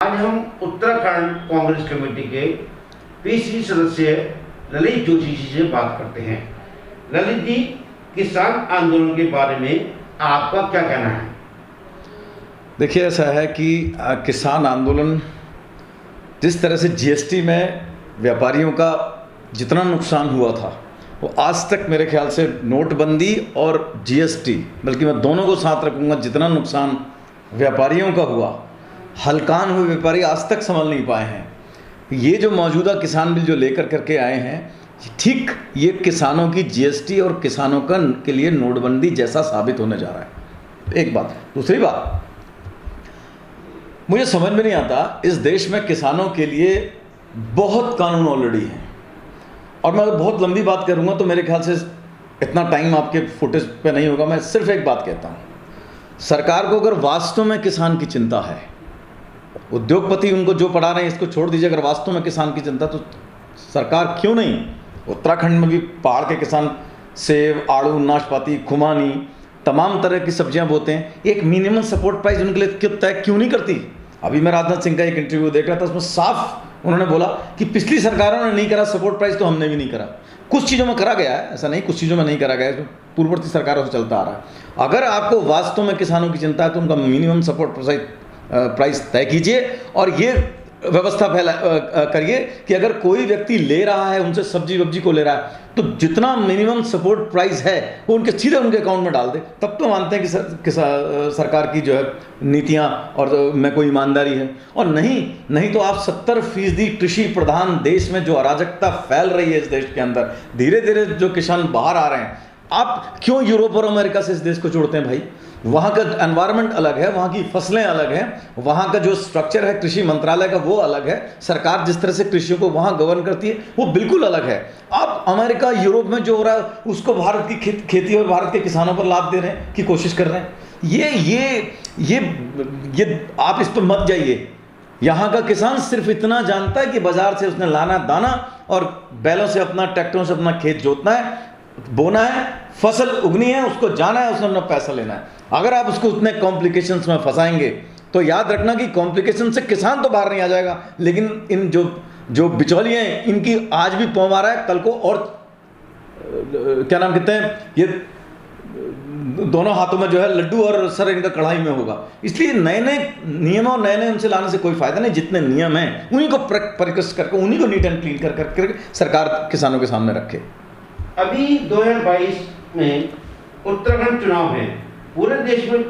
आज हम उत्तराखंड कांग्रेस कमेटी के पीसी सदस्य ललित जोशी जी से बात करते हैं। ललित जी, किसान आंदोलन के बारे में आपका क्या कहना है? देखिए, ऐसा है कि किसान आंदोलन जिस तरह से जीएसटी में व्यापारियों का जितना नुकसान हुआ था वो आज तक मेरे ख्याल से नोटबंदी और जीएसटी, बल्कि मैं दोनों को साथ रखूँगा, जितना नुकसान व्यापारियों का हुआ, हलकान हुए व्यापारी आज तक संभल नहीं पाए हैं। ये जो मौजूदा किसान बिल जो लेकर करके आए हैं, ठीक ये किसानों की जीएसटी और किसानों का के लिए नोटबंदी जैसा साबित होने जा रहा है। एक बात। दूसरी बात, मुझे समझ में नहीं आता, इस देश में किसानों के लिए बहुत कानून ऑलरेडी हैं, और मैं बहुत लंबी बात करूंगा तो मेरे ख्याल से इतना टाइम आपके फुटेज पे नहीं होगा। मैं सिर्फ एक बात कहता हूँ, सरकार को अगर वास्तव में किसान की चिंता है, उद्योगपति उनको जो पढ़ा रहे हैं इसको छोड़ दीजिए, अगर वास्तव में किसान की चिंता तो सरकार क्यों नहीं उत्तराखंड में भी पहाड़ के किसान सेब, आड़ू, नाशपाती, खुमानी, तमाम तरह की सब्जियां बोते हैं, एक मिनिमम सपोर्ट प्राइस उनके लिए तय क्यों नहीं करती? अभी मैं राजनाथ सिंह का एक इंटरव्यू देख रहा था, उसमें साफ उन्होंने बोला कि पिछली सरकारों ने नहीं करा सपोर्ट प्राइस तो हमने भी नहीं करा। कुछ चीज़ों में करा गया है, ऐसा नहीं कुछ चीज़ों में नहीं करा गया है, पूर्ववर्ती सरकारों से चलता आ रहा है। अगर आपको वास्तव में किसानों की चिंता है तो उनका मिनिमम सपोर्ट प्राइस तय कीजिए और ये व्यवस्था करिए कि अगर कोई व्यक्ति ले रहा है, उनसे सब्जी वब्जी को ले रहा है, तो जितना मिनिमम सपोर्ट प्राइस है वो उनके सीधे उनके अकाउंट में डाल दे। तब तो मानते हैं कि सरकार की जो है नीतियां और में कोई ईमानदारी है। और नहीं तो आप 70% कृषि प्रधान देश में जो अराजकता फैल रही है इस देश के अंदर, धीरे धीरे जो किसान बाहर आ रहे हैं, आप क्यों यूरोप और अमेरिका से इस देश को जोड़ते हैं भाई? वहाँ का एनवायरनमेंट अलग है, वहाँ की फसलें अलग हैं, वहाँ का जो स्ट्रक्चर है कृषि मंत्रालय का वो अलग है, सरकार जिस तरह से कृषियों को वहाँ गवर्न करती है वो बिल्कुल अलग है। आप अमेरिका, यूरोप में जो हो रहा है उसको भारत की खेती और भारत के किसानों पर लाभ दे रहे हैं की कोशिश कर रहे हैं। ये आप इस पर मत जाइए। यहाँ का किसान सिर्फ इतना जानता है कि बाजार से उसने लाना दाना और बैलों से अपना, ट्रैक्टरों से अपना खेत जोतना है, बोना है, फसल उगनी है, उसको जाना है, उसने अपना पैसा लेना है। अगर आप उसको उतने कॉम्प्लिकेशंस में फंसाएंगे तो याद रखना कि कॉम्प्लिकेशन से किसान तो बाहर नहीं आ जाएगा, लेकिन इन जो बिचौलिए हैं इनकी आज भी पौ मारा है, कल को और क्या नाम कहते हैं, ये दोनों हाथों में जो है लड्डू और सर इनका कढ़ाई में होगा। इसलिए नए नए नियम और नए उनसे लाने से कोई फायदा नहीं। जितने नियम हैं उन्हीं को परिष्कृत करके, उन्हीं को नीट एंड क्लीन कर सरकार किसानों के सामने रखे। अभी 2022 में उत्तराखंड चुनाव है, पूरे देश में